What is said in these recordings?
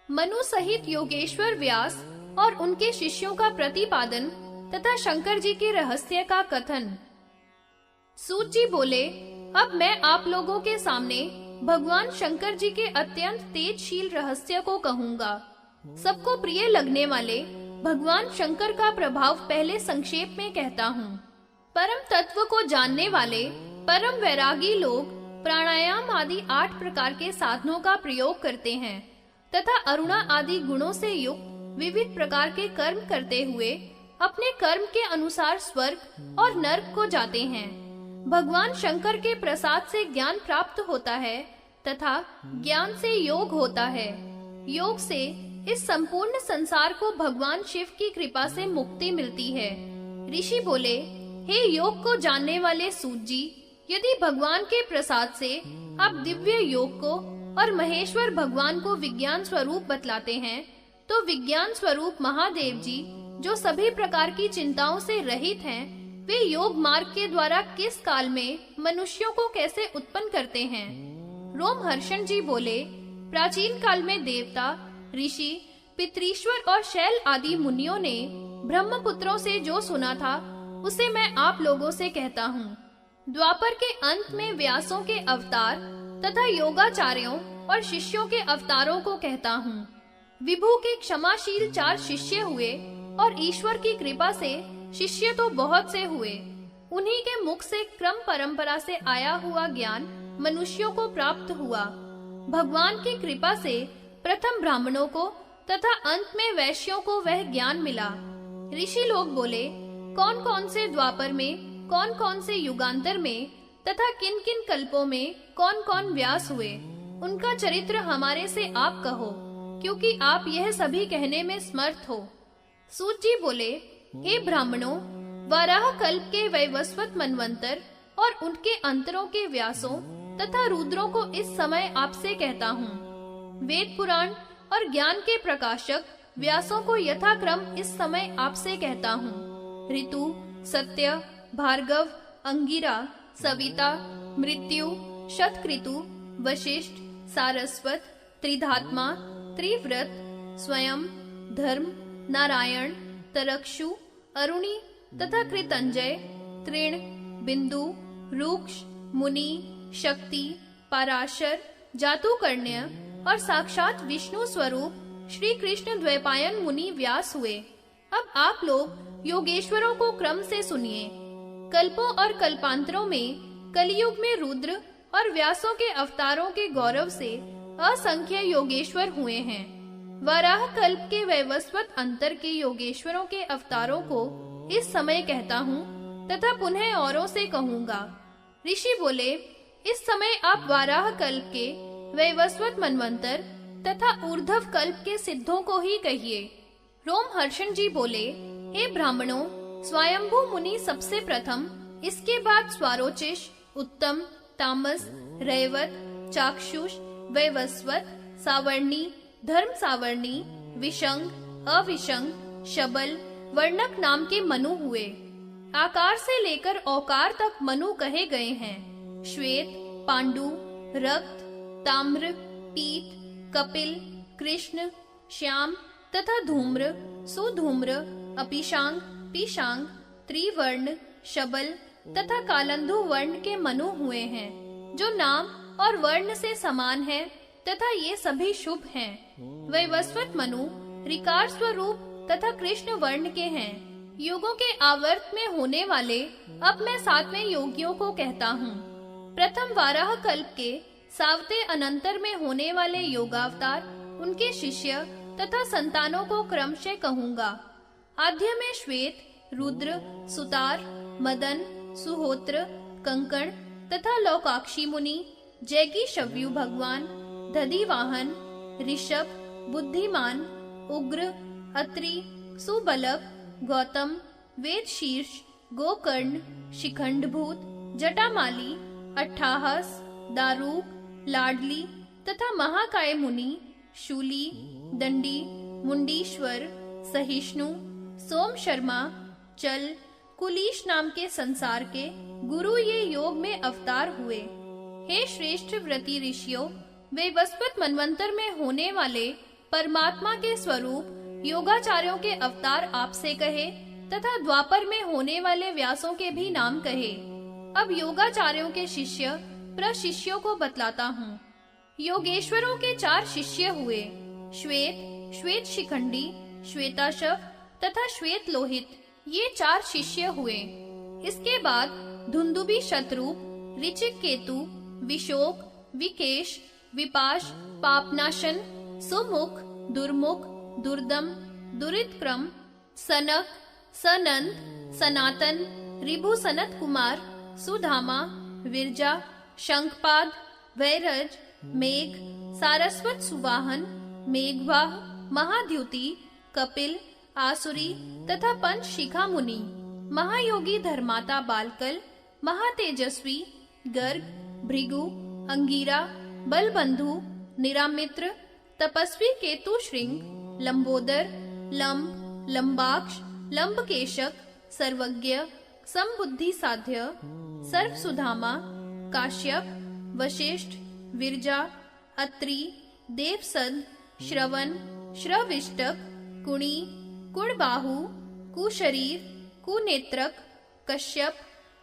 मनु सहित योगेश्वर व्यास और उनके शिष्यों का प्रतिपादन तथा शंकर जी के रहस्य का कथन। सूत जी बोले, अब मैं आप लोगों के सामने भगवान शंकर जी के अत्यंत तेजशील रहस्य को कहूँगा। सबको प्रिय लगने वाले भगवान शंकर का प्रभाव पहले संक्षेप में कहता हूँ। परम तत्व को जानने वाले परम वैरागी लोग प्राणायाम आदि 8 प्रकार के साधनों का प्रयोग करते हैं तथा अरुणा आदि गुणों से युक्त विविध प्रकार के कर्म करते हुए अपने कर्म के अनुसार स्वर्ग और नरक को जाते हैं। भगवान शंकर के प्रसाद से ज्ञान प्राप्त होता है तथा ज्ञान से योग होता है। योग से इस संपूर्ण संसार को भगवान शिव की कृपा से मुक्ति मिलती है। ऋषि बोले, हे योग को जानने वाले सूत जी, यदि भगवान के प्रसाद से आप दिव्य योग को और महेश्वर भगवान को विज्ञान स्वरूप बतलाते हैं, तो विज्ञान स्वरूप महादेव जी जो सभी प्रकार की चिंताओं से रहित हैं, वे योग मार्ग के द्वारा किस काल में मनुष्यों को कैसे उत्पन्न करते हैं। रोमहर्षण जी बोले, प्राचीन काल में देवता, ऋषि, पितृश्वर और शैल आदि मुनियों ने ब्रह्मपुत्रों से जो सुना था उसे मैं आप लोगों से कहता हूँ। द्वापर के अंत में व्यासों के अवतार तथा योगाचार्यों और शिष्यों के अवतारों को कहता हूँ। विभु के क्षमाशील 4 शिष्य हुए और ईश्वर की कृपा से शिष्य तो बहुत से हुए। उन्हीं के मुख से क्रम परंपरा से आया हुआ ज्ञान मनुष्यों को प्राप्त हुआ। भगवान की कृपा से प्रथम ब्राह्मणों को तथा अंत में वैश्यों को वह ज्ञान मिला। ऋषि लोग बोले, कौन कौन से द्वापर में, कौन कौन से युगांतर में तथा किन किन कल्पों में कौन कौन व्यास हुए, उनका चरित्र हमारे से आप कहो, क्योंकि आप यह सभी कहने में समर्थ हो। सूत जी बोले, हे ब्राह्मणों, वाराह कल्प के वैवस्वत मनवंतर और उनके अंतरों के व्यासों तथा रुद्रों को इस समय आपसे कहता हूँ। वेद पुराण और ज्ञान के प्रकाशक व्यासों को यथाक्रम इस समय आपसे कहता हूँ। ऋतु, सत्य, भार्गव, अंगिरा, सविता, मृत्यु, शतक्रतु, वशिष्ठ, सारस्वत, त्रिधात्मा, त्रिव्रत, स्वयं, धर्म, नारायण, तरक्षु, अरुणी तथा कृतंजय, तृण, बिंदु, रुक्ष, मुनि, शक्ति, पराशर, जातुकर्ण्य और साक्षात विष्णु स्वरूप श्री कृष्ण द्वैपायन मुनि व्यास हुए। अब आप लोग योगेश्वरों को क्रम से सुनिए। कल्पों और कल्पांतरों में कलियुग में रुद्र और व्यासों के अवतारों के गौरव से असंख्य योगेश्वर हुए हैं। वराह कल्प के वैवस्वत अंतर के योगेश्वरों के अवतारों को इस समय कहता हूँ तथा पुनः औरों से कहूँगा। ऋषि बोले, इस समय आप वाराह कल्प के वैवस्वत मनवंतर तथा ऊर्ध्व कल्प के सिद्धों को ही कहिए। रोमहर्षण जी बोले, हे ब्राह्मणों, स्वयंभू मुनि सबसे प्रथम, इसके बाद स्वारोचिष, उत्तम, तामस, रैवत, चाक्षुष, वैवस्वत, सावर्णी, धर्म सावर्णी, विशंग, अविशंग, शबल, वर्णक नाम के मनु हुए। आकार से लेकर औकार तक मनु कहे गए हैं। श्वेत, पांडु, रक्त, ताम्र, पीत, कपिल, कृष्ण, श्याम तथा धूम्र, सुधूम्र, अपिशांग, पीशांग, त्रिवर्ण, शबल तथा कालंधु वर्ण के मनु हुए हैं, जो नाम और वर्ण से समान है तथा ये सभी शुभ हैं। वैवस्वत मनु ऋकार स्वरूप तथा कृष्ण वर्ण के हैं। युगों के आवर्त में होने वाले अब मैं 7वें योगियों को कहता हूँ। प्रथम वाराह कल्प के सावते अनंतर में होने वाले योगावतार, उनके शिष्य तथा संतानों को क्रमशः कहूँगा। आद्य में श्वेत, रुद्र, सुतार, मदन, सुहोत्र, कंकण तथा लौकाक्षी मुनि, जैगी शव्यु भगवान, दधिवाहन, ऋषभ, बुद्धिमान, उग्र, अत्रि, सुबलक, गौतम, वेद शीर्ष, गोकर्ण, शिखंडभूत, जटामाली, अट्ठाहस, दारूक, लाडली तथा महाकाय मुनि, शूली, दंडी, मुंडीश्वर, सहिष्णु, सोम शर्मा, चल, कुलीश नाम के संसार के गुरु ये योग में अवतार हुए। हे श्रेष्ठ व्रती ऋषियों, वैवस्वत मनवंतर में होने वाले परमात्मा के स्वरूप योगाचार्यों के अवतार आपसे कहे तथा द्वापर में होने वाले व्यासों के भी नाम कहे। अब योगाचार्यों के शिष्य प्रशिष्यों को बतलाता हूँ। योगेश्वरों के 4 शिष्य हुए, श्वेत, श्वेत शिखंडी, श्वेताशव तथा श्वेत लोहित, ये 4 शिष्य हुए। इसके बाद धुंदुबी शतरूप, ऋचिक केतु, विशोक, विकेश, विपाश, पापनाशन, सुमुख, दुर्मुख, दुर्दम, दुरितक्रम, सनक, सनंद, सनातन, ऋभु सनत कुमार, सुधामा, विरजा, शंखपाद, वैरज, मेघ, सारस्वत सुवाहन, मेघवाह, महाद्युति, कपिल, आसुरी तथा पंच शिखा मुनि, महायोगी धर्माता बालकल, महातेजस्वी, गर्ग, भृगु, अंगीरा, बलबंधु, निरामित्र, तपस्वी केतु श्रृंग, लंबोदर, लंब, लंबाक्ष, लंबकेशक, सर्वज्ञ, समबुद्धि साध्य, सर्व सुधामा, काश्यप, वशिष्ठ, विरजा, अत्रि, देवसद, श्रवण, श्रविष्टक, कुणी, कुणबाहु, कुशरीर, कुनेत्रक, कश्यप,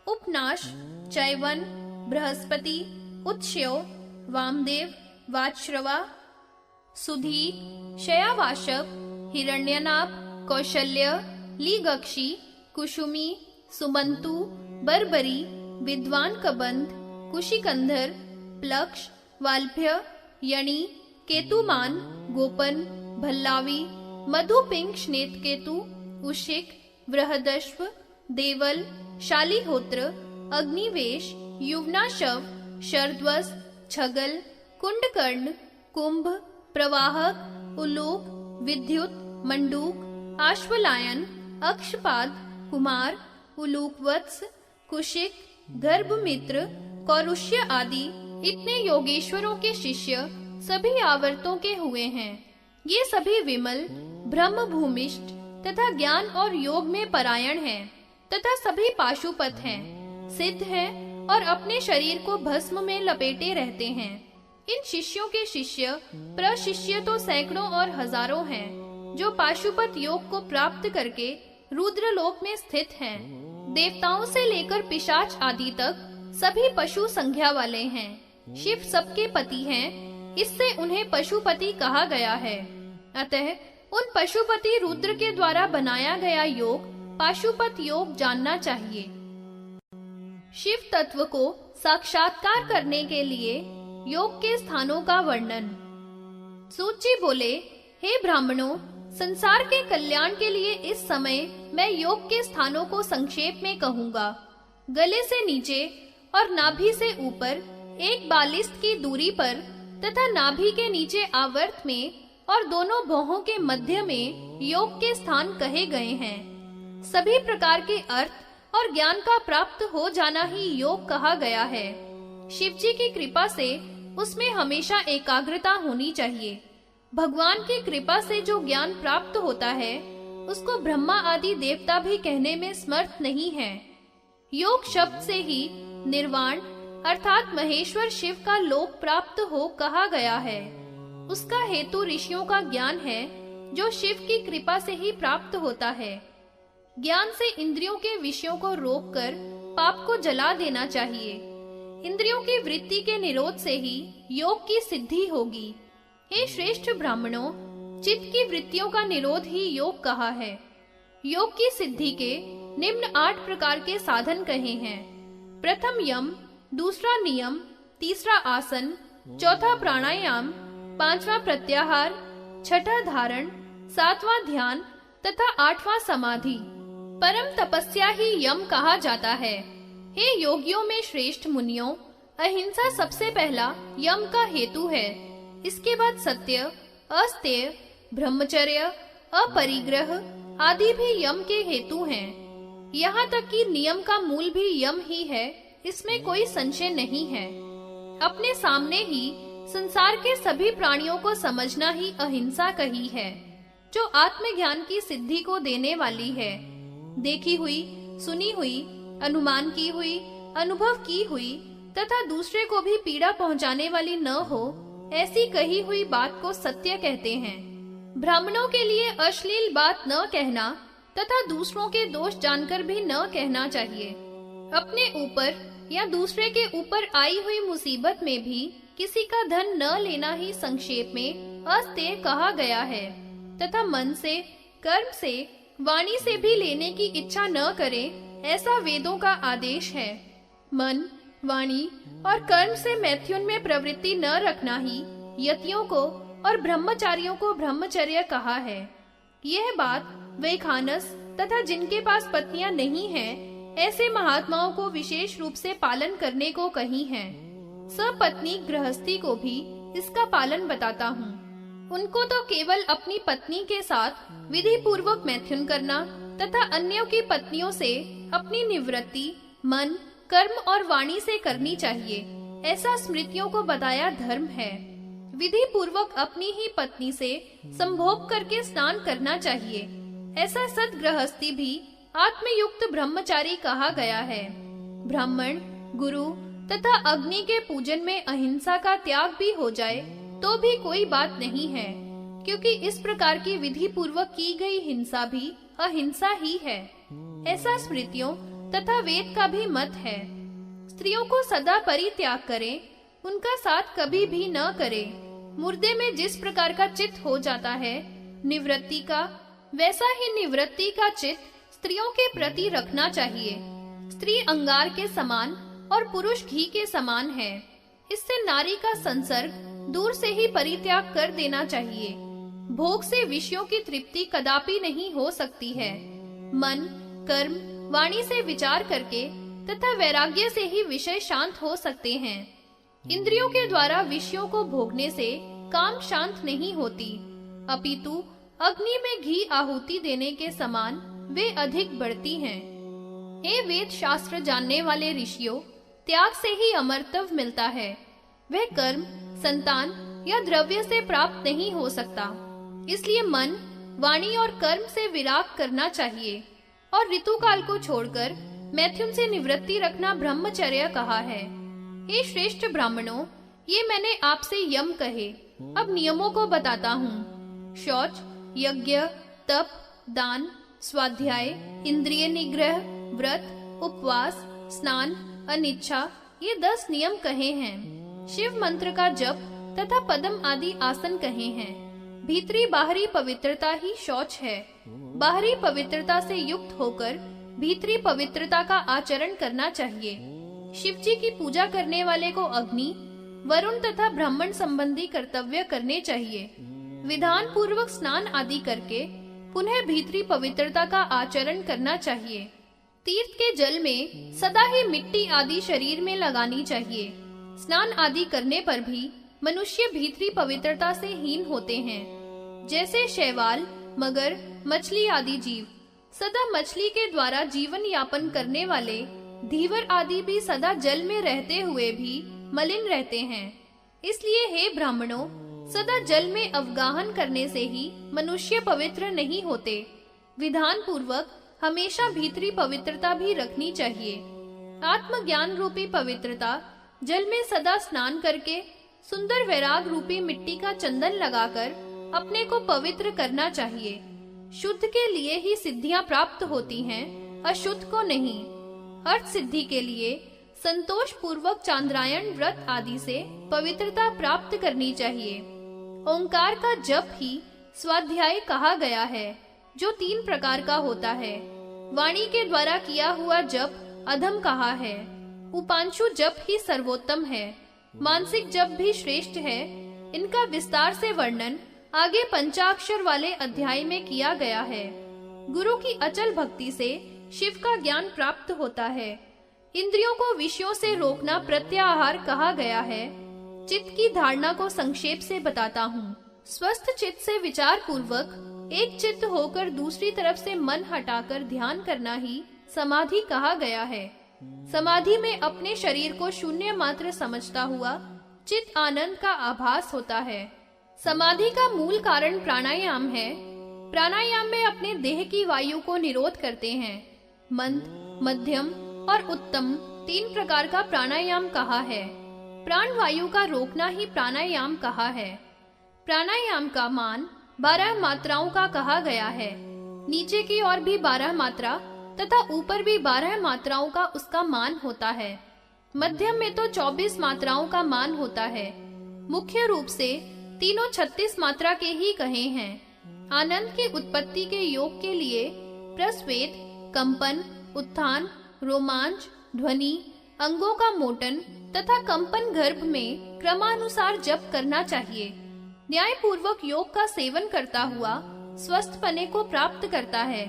उपनाश, चैवन, बृहस्पति, उत्स्यो, वामदेव, वाजश्रवा, सुधी, शयावाशक, हिरण्यनाभ, कौशल्य, लीगक्षी, कुशुमी, सुमंतु, बर्बरी, विद्वान कबंध, कुशिकंधर, प्लक्ष, वाल्भ्य, यणी, केतुमान, गोपन, भल्लावी, मधुपिंग श्नेतकेतु, उशिक, बृहदश्व, देवल, शालिहोत्र, अग्निवेश, युवनाशव, शरद्वस, छगल, कुंडकर्ण, कुंभ, प्रवाहक, उलूक, विद्युत, मंडूक, आश्वलायन, अक्षपाद, कुमार, उलूकवत्स, कुशिक, गर्भमित्र, कौरुष्य आदि इतने योगेश्वरों के शिष्य सभी आवर्तों के हुए हैं। ये सभी विमल, ब्रह्म भूमिष्ठ तथा ज्ञान और योग में परायण हैं तथा सभी पाशुपत हैं, सिद्ध हैं और अपने शरीर को भस्म में लपेटे रहते हैं। इन शिष्यों के शिष्य प्रशिष्य तो सैकड़ों और हजारों हैं, जो पाशुपत योग को प्राप्त करके रुद्रलोक में स्थित हैं। देवताओं से लेकर पिशाच आदि तक सभी पशु संज्ञा वाले हैं। शिव सबके पति हैं, इससे उन्हें पशुपति कहा गया है। अतः उन पशुपति रुद्र के द्वारा बनाया गया योग पाशुपत योग जानना चाहिए। शिव तत्व को साक्षात्कार करने के लिए योग के स्थानों का वर्णन। सूत जी बोले, हे ब्राह्मणों, संसार के कल्याण के लिए इस समय मैं योग के स्थानों को संक्षेप में कहूंगा। गले से नीचे और नाभि से ऊपर 1 बालिस्त की दूरी पर तथा नाभि के नीचे आवर्त में और दोनों भौहों के मध्य में योग के स्थान कहे गए हैं। सभी प्रकार के अर्थ और ज्ञान का प्राप्त हो जाना ही योग कहा गया है। शिव जी की कृपा से उसमें हमेशा एकाग्रता होनी चाहिए। भगवान की कृपा से जो ज्ञान प्राप्त होता है उसको ब्रह्मा आदि देवता भी कहने में समर्थ नहीं है। योग शब्द से ही निर्वाण अर्थात महेश्वर शिव का लोक प्राप्त हो कहा गया है। उसका हेतु ऋषियों का ज्ञान है, जो शिव की कृपा से ही प्राप्त होता है। ज्ञान से इंद्रियों के विषयों को रोककर पाप को जला देना चाहिए। इंद्रियों की वृत्ति के निरोध से ही योग की सिद्धि होगी। हे श्रेष्ठ ब्राह्मणों, चित्त की वृत्तियों का निरोध ही योग कहा है। योग की सिद्धि के निम्न 8 प्रकार के साधन कहे हैं। प्रथम यम, दूसरा नियम, तीसरा आसन, चौथा प्राणायाम, 5वां प्रत्याहार, छठा धारण, 7वां ध्यान तथा 8वां समाधि। परम तपस्या ही यम कहा जाता है। हे योगियों में श्रेष्ठ मुनियों, अहिंसा सबसे पहला यम का हेतु है। इसके बाद सत्य, अस्तेय, ब्रह्मचर्य, अपरिग्रह आदि भी यम के हेतु हैं। यहाँ तक कि नियम का मूल भी यम ही है, इसमें कोई संशय नहीं है। अपने सामने ही संसार के सभी प्राणियों को समझना ही अहिंसा कही है, जो आत्मज्ञान की सिद्धि को देने वाली है। देखी हुई, सुनी हुई, अनुमान की हुई, अनुभव की हुई तथा दूसरे को भी पीड़ा पहुंचाने वाली न हो, ऐसी कही हुई बात को सत्य कहते हैं। ब्राह्मणों के लिए अश्लील बात न कहना तथा दूसरों के दोष जानकर भी न कहना चाहिए। अपने ऊपर या दूसरे के ऊपर आई हुई मुसीबत में भी किसी का धन न लेना ही संक्षेप में अस्तेय कहा गया है तथा मन से, कर्म से, वाणी से भी लेने की इच्छा न करें, ऐसा वेदों का आदेश है। मन, वाणी और कर्म से मैथुन में प्रवृत्ति न रखना ही यतियों को और ब्रह्मचारियों को ब्रह्मचर्य कहा है। यह बात वैखानस तथा जिनके पास पत्नियां नहीं हैं, ऐसे महात्माओं को विशेष रूप से पालन करने को कही है। सपत्नी गृहस्थी को भी इसका पालन बताता हूँ। उनको तो केवल अपनी पत्नी के साथ विधि पूर्वक मैथुन करना तथा अन्यों की पत्नियों से अपनी निवृत्ति मन, कर्म और वाणी से करनी चाहिए, ऐसा स्मृतियों को बताया धर्म है। विधि पूर्वक अपनी ही पत्नी से संभोग करके स्नान करना चाहिए, ऐसा सद्गृहस्थी भी आत्मयुक्त ब्रह्मचारी कहा गया है। ब्राह्मण, गुरु तथा अग्नि के पूजन में अहिंसा का त्याग भी हो जाए तो भी कोई बात नहीं है, क्योंकि इस प्रकार की विधि पूर्वक की गई हिंसा भी अहिंसा ही है, ऐसा स्मृतियों तथा वेद का भी मत है। स्त्रियों को सदा परित्याग करें, उनका साथ कभी भी न करें। मुर्दे में जिस प्रकार का चित्त हो जाता है निवृत्ति का, वैसा ही निवृत्ति का चित्त स्त्रियों के प्रति रखना चाहिए। स्त्री अंगार के समान और पुरुष घी के समान है। इससे नारी का संसर्ग दूर से ही परित्याग कर देना चाहिए। भोग से विषयों की तृप्ति कदापि नहीं हो सकती है। मन, कर्म, वाणी से विचार करके तथा वैराग्य से ही विषय शांत हो सकते हैं। इंद्रियों के द्वारा विषयों को भोगने से काम शांत नहीं होती, अपितु अग्नि में घी आहुति देने के समान वे अधिक बढ़ती हैं। हे वेद शास्त्र जानने वाले ऋषियों, त्याग से ही अमरत्व मिलता है। वह कर्म, संतान या द्रव्य से प्राप्त नहीं हो सकता। इसलिए मन, वाणी और कर्म से विराग करना चाहिए और ऋतुकाल को छोड़कर मैथुन से निवृत्ति रखना ब्रह्मचर्य कहा है। हे श्रेष्ठ ब्राह्मणों, ये मैंने आपसे यम कहे, अब नियमों को बताता हूँ। शौच, यज्ञ, तप, दान, स्वाध्याय, इंद्रिय निग्रह, व्रत, उपवास, स्नान, अनिच्छा, ये 10 नियम कहे हैं। शिव मंत्र का जप तथा पद्म आदि आसन कहे हैं। भीतरी बाहरी पवित्रता ही शौच है। बाहरी पवित्रता से युक्त होकर भीतरी पवित्रता का आचरण करना चाहिए। शिव जी की पूजा करने वाले को अग्नि, वरुण तथा ब्राह्मण संबंधी कर्तव्य करने चाहिए। विधान पूर्वक स्नान आदि करके पुनः भीतरी पवित्रता का आचरण करना चाहिए। तीर्थ के जल में सदा ही मिट्टी आदि शरीर में लगानी चाहिए। स्नान आदि करने पर भी मनुष्य भीतरी पवित्रता से हीन होते हैं। जैसे शैवाल, मगर, मछली आदि जीव सदा मछली के द्वारा जीवन यापन करने वाले धीवर आदि भी सदा जल में रहते हुए भी मलिन रहते हैं। इसलिए हे ब्राह्मणों, सदा जल में अवगाहन करने से ही मनुष्य पवित्र नहीं होते। विधान पूर्वक हमेशा भीतरी पवित्रता भी रखनी चाहिए। आत्मज्ञान रूपी पवित्रता जल में सदा स्नान करके सुंदर वैराग रूपी मिट्टी का चंदन लगाकर अपने को पवित्र करना चाहिए। शुद्ध के लिए ही सिद्धियां प्राप्त होती हैं, अशुद्ध को नहीं। अर्थ सिद्धि के लिए संतोष पूर्वक चांद्रायण व्रत आदि से पवित्रता प्राप्त करनी चाहिए। ओंकार का जप ही स्वाध्याय कहा गया है, जो 3 प्रकार का होता है। वाणी के द्वारा किया हुआ जप अधम कहा है। उपांशु जप ही सर्वोत्तम है। मानसिक जप भी श्रेष्ठ है। इनका विस्तार से वर्णन आगे पंचाक्षर वाले अध्याय में किया गया है। गुरु की अचल भक्ति से शिव का ज्ञान प्राप्त होता है। इंद्रियों को विषयों से रोकना प्रत्याहार कहा गया है। चित्त की धारणा को संक्षेप से बताता हूँ। स्वस्थ चित्त से विचार पूर्वक एक चित्त होकर दूसरी तरफ से मन हटाकर ध्यान करना ही समाधि कहा गया है। समाधि में अपने शरीर को शून्य मात्र समझता हुआ चित्त आनंद का आभास होता है। समाधि का मूल कारण प्राणायाम है। प्राणायाम में अपने देह की वायु को निरोध करते हैं। मंद, मध्यम और उत्तम 3 प्रकार का प्राणायाम कहा है। प्राण वायु का रोकना ही प्राणायाम कहा है। प्राणायाम का मान 12 मात्राओं का कहा गया है। नीचे की ओर भी 12 मात्रा तथा ऊपर भी 12 मात्राओं का उसका मान होता है। मध्यम में तो 24 मात्राओं का मान होता है। मुख्य रूप से तीनों 36 मात्रा के ही कहे हैं। आनंद की उत्पत्ति के योग के लिए प्रस्वेद, कंपन, उत्थान, रोमांच, ध्वनि, अंगों का मोटन तथा कंपन गर्भ में क्रमानुसार जप करना चाहिए। न्याय पूर्वक योग का सेवन करता हुआ स्वस्थ पने को प्राप्त करता है।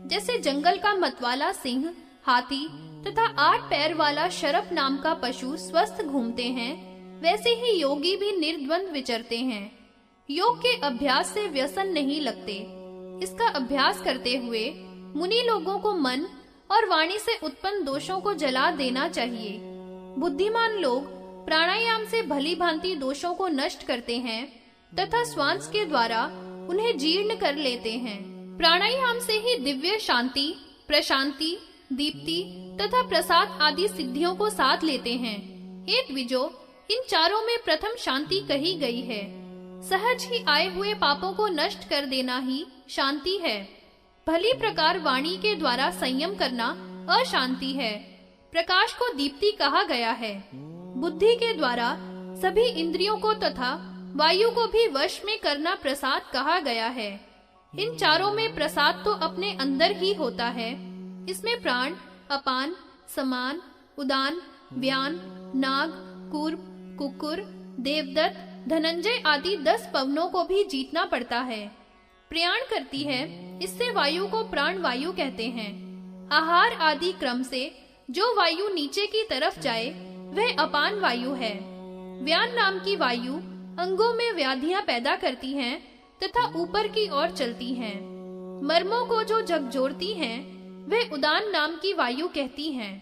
जैसे जंगल का मतवाला सिंह, हाथी तथा 8 पैर वाला शरप नाम का पशु स्वस्थ घूमते हैं, वैसे ही योगी भी निर्द्वंद विचरते हैं। योग के अभ्यास से व्यसन नहीं लगते। इसका अभ्यास करते हुए मुनि लोगों को मन और वाणी से उत्पन्न दोषों को जला देना चाहिए। बुद्धिमान लोग प्राणायाम से भली भांति दोषों को नष्ट करते हैं तथा श्वास के द्वारा उन्हें जीर्ण कर लेते हैं। प्राणायाम से ही दिव्य शांति, प्रशांति, दीप्ति तथा प्रसाद आदि सिद्धियों को साथ लेते हैं। हे द्विजो, इन चारों में प्रथम शांति कही गई है। सहज ही आए हुए पापों को नष्ट कर देना ही शांति है। भली प्रकार वाणी के द्वारा संयम करना अशांति है। प्रकाश को दीप्ति कहा गया है। बुद्धि के द्वारा सभी इंद्रियों को तथा वायु को भी वश में करना प्रसाद कहा गया है। इन चारों में प्रसाद तो अपने अंदर ही होता है। इसमें प्राण, अपान, समान, उदान, व्यान, नाग, कूर्म, कुकुर, देवदत्त, धनंजय आदि 10 पवनों को भी जीतना पड़ता है। प्रयाण करती है, इससे वायु को प्राण वायु कहते हैं। आहार आदि क्रम से जो वायु नीचे की तरफ जाए वह अपान वायु है। व्यान नाम की वायु अंगों में व्याधियां पैदा करती हैं तथा ऊपर की ओर चलती हैं। मर्मों को जो झकझोरती हैं वह उदान नाम की वायु कहती हैं।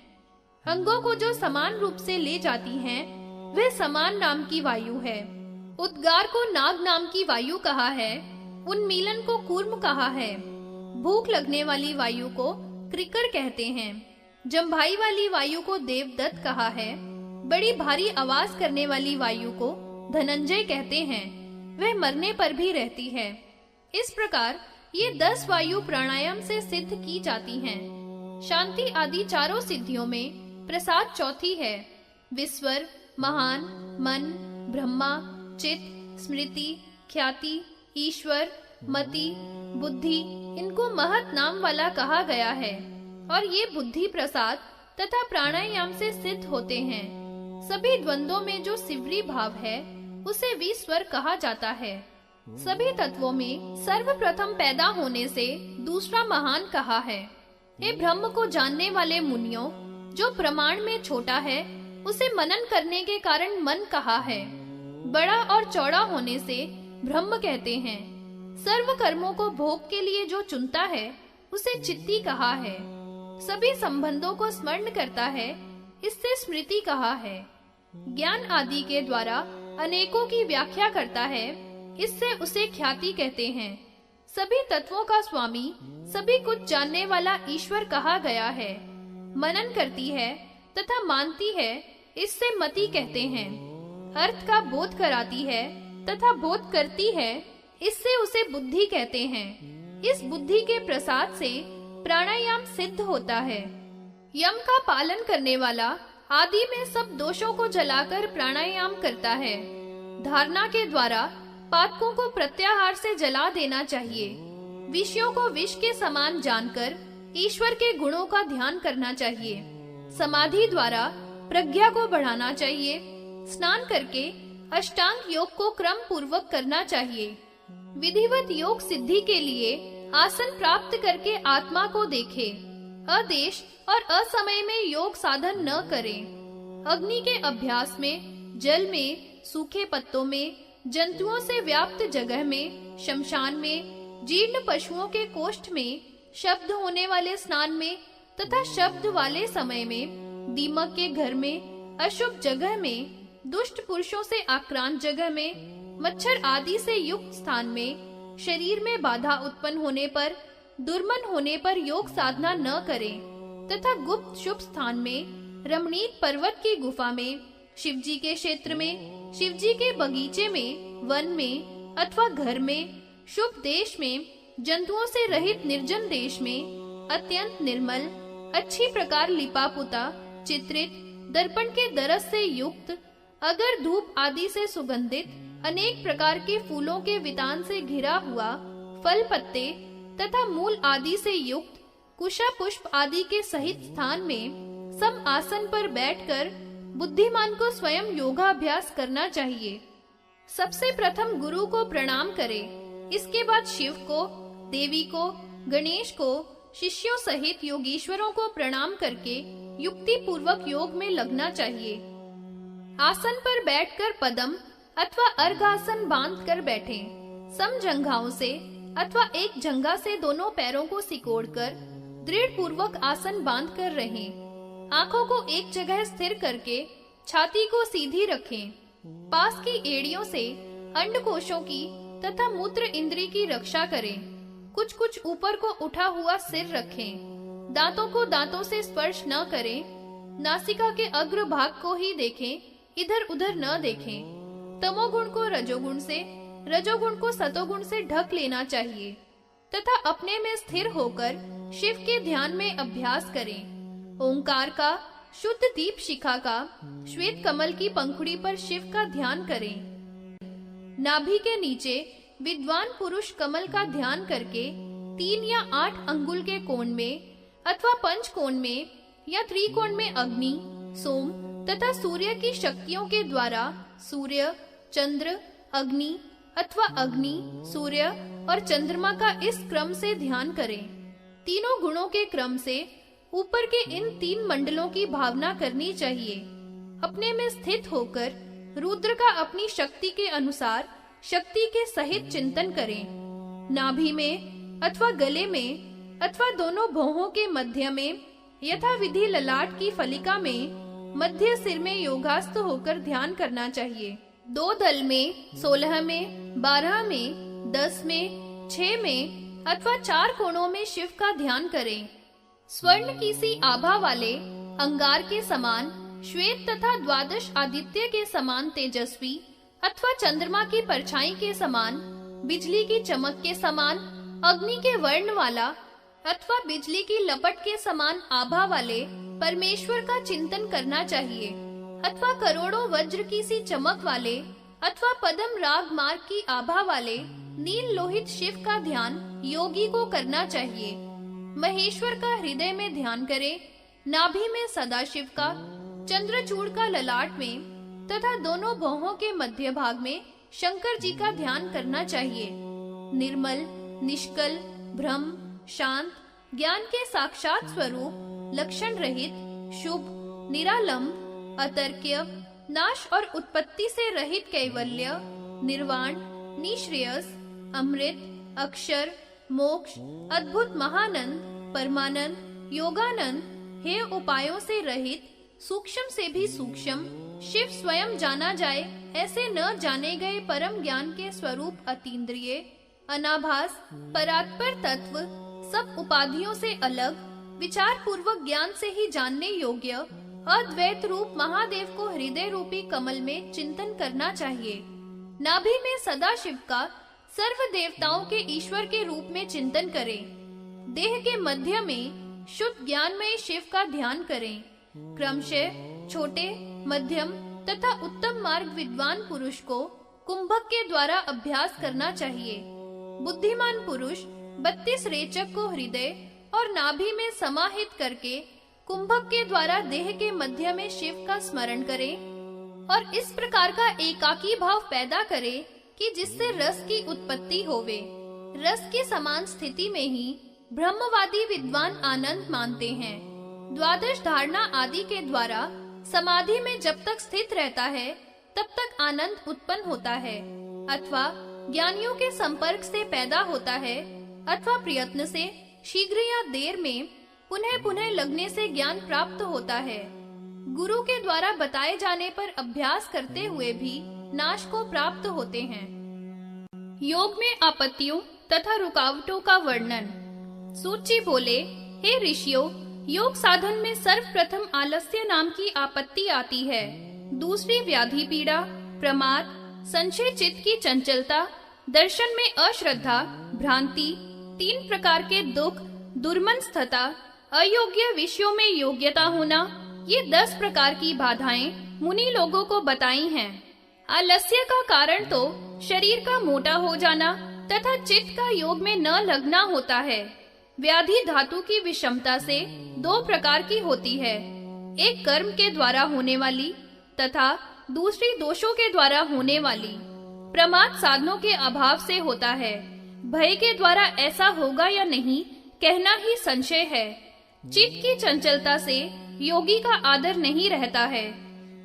अंगों को जो समान रूप से ले जाती हैं वह समान नाम की वायु है। उद्गार को नाग नाम की वायु कहा है। उन्मीलन को कूर्म कहा है। भूख लगने वाली वायु को क्रिकर कहते हैं। जम्भाई वाली वायु को देवदत्त कहा है। बड़ी भारी आवाज करने वाली वायु को धनंजय कहते हैं। वह मरने पर भी रहती है। इस प्रकार ये 10 वायु प्राणायाम से सिद्ध की जाती हैं। शांति आदि चारों सिद्धियों में प्रसाद चौथी है। विस्वर, महान, मन, ब्रह्मा, चित्त, स्मृति, ख्याति, ईश्वर, मति, बुद्धि, इनको महत नाम वाला कहा गया है और ये बुद्धि प्रसाद तथा प्राणायाम से सिद्ध होते हैं। सभी द्वंद्वों में जो सिवरी भाव है उसे विस्वर कहा जाता है। सभी तत्वों में सर्वप्रथम पैदा होने से दूसरा महान कहा है। हे ब्रह्म को जानने वाले मुनियों, जो प्रमाण में छोटा है उसे मनन करने के कारण मन कहा है। बड़ा और चौड़ा होने से ब्रह्म कहते हैं। सर्व कर्मों को भोग के लिए जो चुनता है उसे चित्ती कहा है। सभी संबंधों को स्मरण करता है, इससे स्मृति कहा है। ज्ञान आदि के द्वारा अनेकों की व्याख्या करता है, इससे उसे ख्याति कहते हैं। सभी तत्वों का स्वामी, सभी कुछ जानने वाला ईश्वर कहा गया है। मनन करती है तथा मानती है, इससे मति कहते हैं। अर्थ का बोध कराती है तथा बोध करती है, इससे उसे बुद्धि कहते हैं। इस बुद्धि के प्रसाद से प्राणायाम सिद्ध होता है। यम का पालन करने वाला आदि में सब दोषों को जलाकर प्राणायाम करता है। धारणा के द्वारा पातकों को प्रत्याहार से जला देना चाहिए। विषयों को विष के समान जानकर ईश्वर के गुणों का ध्यान करना चाहिए। समाधि द्वारा प्रज्ञा को बढ़ाना चाहिए। स्नान करके अष्टांग योग को क्रम पूर्वक करना चाहिए। विधिवत योग सिद्धि के लिए आसन प्राप्त करके आत्मा को देखे। अदेश और असमय में योग साधन न करें। अग्नि के अभ्यास में, जल में, सूखे पत्तों में, जंतुओं से व्याप्त जगह में, शमशान में, जीर्ण पशुओं के कोष्ठ में, शब्द होने वाले स्नान में तथा शब्द वाले समय में, दीमक के घर में, अशुभ जगह में, दुष्ट पुरुषों से आक्रांत जगह में, मच्छर आदि से युक्त स्थान में, शरीर में बाधा उत्पन्न होने पर, दुर्मन होने पर योग साधना न करें तथा गुप्त शुभ स्थान में, रमणीक पर्वत की गुफा में, शिवजी के क्षेत्र में, शिवजी के बगीचे में, वन में अथवा घर में, शुभ देश में, जंतुओं से रहित निर्जन देश में, अत्यंत निर्मल, अच्छी प्रकार लिपा पुता, चित्रित, दर्पण के दरस से युक्त, अगर धूप आदि से सुगंधित, अनेक प्रकार के फूलों के वितान से घिरा हुआ, फल पत्ते तथा मूल आदि से युक्त, कुशा पुष्प आदि के सहित स्थान में सम आसन पर बैठकर बुद्धिमान को स्वयं योगाभ्यास करना चाहिए। सबसे प्रथम गुरु को प्रणाम करें, इसके बाद शिव को, देवी को, गणेश को, शिष्यों सहित योगीश्वरों को प्रणाम करके युक्ति पूर्वक योग में लगना चाहिए। आसन पर बैठकर पद्म अथवा अर्घासन बांध कर बैठें। समजंघाओं से अथवा एक जंघा से दोनों पैरों को सिकोड़कर दृढ़ पूर्वक आसन बांध कर रहें। आंखों को एक जगह स्थिर करके छाती को सीधी रखें। पास की एड़ियों से अंडकोशों की तथा मूत्र इंद्री की रक्षा करें। कुछ कुछ ऊपर को उठा हुआ सिर रखें। दांतों को दांतों से स्पर्श न करें। नासिका के अग्र भाग को ही देखें, इधर उधर न देखें। तमोगुण को रजोगुण से, रजोगुण को सतोगुण से ढक लेना चाहिए तथा अपने में स्थिर होकर शिव के ध्यान में अभ्यास करें। ओंकार का, शुद्ध दीप शिखा का, श्वेत कमल की पंखुड़ी पर शिव का ध्यान करें। नाभि के नीचे विद्वान पुरुष कमल का ध्यान करके 3 या 8 अंगुल के कोण में अथवा पंच कोण में या त्रिकोण में अग्नि, सोम तथा सूर्य की शक्तियों के द्वारा सूर्य, चंद्र, अग्नि अथवा अग्नि, सूर्य और चंद्रमा का इस क्रम से ध्यान करें। तीनों गुणों के क्रम से ऊपर के इन 3 मंडलों की भावना करनी चाहिए। अपने में स्थित होकर रुद्र का अपनी शक्ति के अनुसार शक्ति के सहित चिंतन करें। नाभि में अथवा गले में अथवा दोनों भौहों के मध्य में यथा विधि ललाट की फलिका में मध्य सिर में योगास्त होकर ध्यान करना चाहिए। 2 दल में, 16 में, 12 में, 10 में, 6 में अथवा 4 कोणों में शिव का ध्यान करें। स्वर्ण की सी आभा वाले, अंगार के समान, श्वेत तथा द्वादश आदित्य के समान तेजस्वी अथवा चंद्रमा की परछाई के समान, बिजली की चमक के समान, अग्नि के वर्ण वाला अथवा बिजली की लपट के समान आभा वाले परमेश्वर का चिंतन करना चाहिए। अथवा करोड़ों वज्र की सी चमक वाले अथवा पद्म राग मार्ग की आभा वाले नील लोहित शिव का ध्यान योगी को करना चाहिए। महेश्वर का हृदय में ध्यान करें। नाभि में सदाशिव का, चंद्रचूड़ का ललाट में तथा दोनों भौहों के मध्य भाग में शंकर जी का ध्यान करना चाहिए। निर्मल, निष्कल, ब्रह्म, शांत, ज्ञान के साक्षात स्वरूप, लक्षण रहित, शुभ, निरालंब, अतर्क्य, नाश और उत्पत्ति से रहित कैवल्य, निर्वाण, निश्रेयस, अमृत, अक्षर, मोक्ष, अद्भुत महानंद, परमानंद, योगानंद, हे उपायों से रहित, सूक्ष्म से भी सूक्ष्म, शिव स्वयं जाना जाए ऐसे न जाने गए परम ज्ञान के स्वरूप अतीन्द्रिय, अनाभास, परात्पर तत्व, सब उपाधियों से अलग, विचार पूर्वक ज्ञान से ही जानने योग्य अद्वैत रूप महादेव को हृदय रूपी कमल में चिंतन करना चाहिए। नाभि में सदा शिव का सर्व देवताओं के ईश्वर के रूप में चिंतन करें। देह के मध्य में शुद्ध ज्ञानमय शिव का ध्यान करें। क्रमशः छोटे, मध्यम तथा उत्तम मार्ग विद्वान पुरुष को कुंभक के द्वारा अभ्यास करना चाहिए। बुद्धिमान पुरुष 32 रेचक को हृदय और नाभि में समाहित करके कुंभक के द्वारा देह के मध्य में शिव का स्मरण करे और इस प्रकार का एकाकी भाव पैदा करे कि जिससे रस की उत्पत्ति होवे। रस की समान स्थिति में ही ब्रह्मवादी विद्वान आनंद मानते हैं। द्वादश धारणा आदि के द्वारा समाधि में जब तक स्थित रहता है तब तक आनंद उत्पन्न होता है, अथवा ज्ञानियों के संपर्क से पैदा होता है, अथवा प्रयत्न से शीघ्र या देर में पुनः पुनः लगने से ज्ञान प्राप्त होता है। गुरु के द्वारा बताए जाने पर अभ्यास करते हुए भी नाश को प्राप्त होते हैं। योग में आपत्तियों तथा रुकावटों का वर्णन। सूत जी बोले, हे ऋषियों, योग साधन में सर्वप्रथम आलस्य नाम की आपत्ति आती है। दूसरी व्याधि पीड़ा, प्रमाद, संशय चित्त की चंचलता, दर्शन में अश्रद्धा, भ्रांति, 3 प्रकार के दुख, दुर्मनस्थता, अयोग्य विषयों में योग्यता होना, ये 10 प्रकार की बाधाएं मुनि लोगों को बताई हैं। आलस्य का कारण तो शरीर का मोटा हो जाना तथा चित्त का योग में न लगना होता है। व्याधि धातु की विषमता से 2 प्रकार की होती है, एक कर्म के द्वारा होने वाली तथा दूसरी दोषों के द्वारा होने वाली। प्रमाद साधनों के अभाव से होता है, भय के द्वारा ऐसा होगा या नहीं कहना ही संशय है। चित्त की चंचलता से योगी का आदर नहीं रहता है।